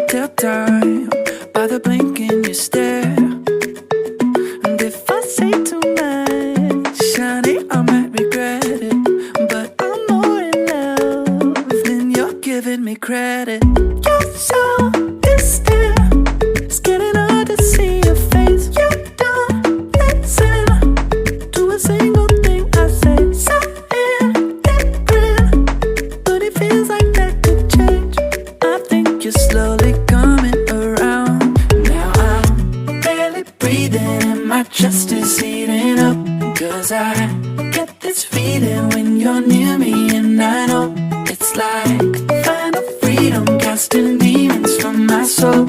tell time by the blink in your stare. And if I say too much, honey, I might regret it. But I'm more in love than you're giving me credit. You're so distant, it's getting hard to see your face. You don't listen to a single thing I say. Something different, but it feels like that could change. I think you're slowly coming around. Now I'm barely breathing and my chest is heating up. 'Cause I get this feeling when you're near me, and I know it's like final freedom, casting demons from my soul.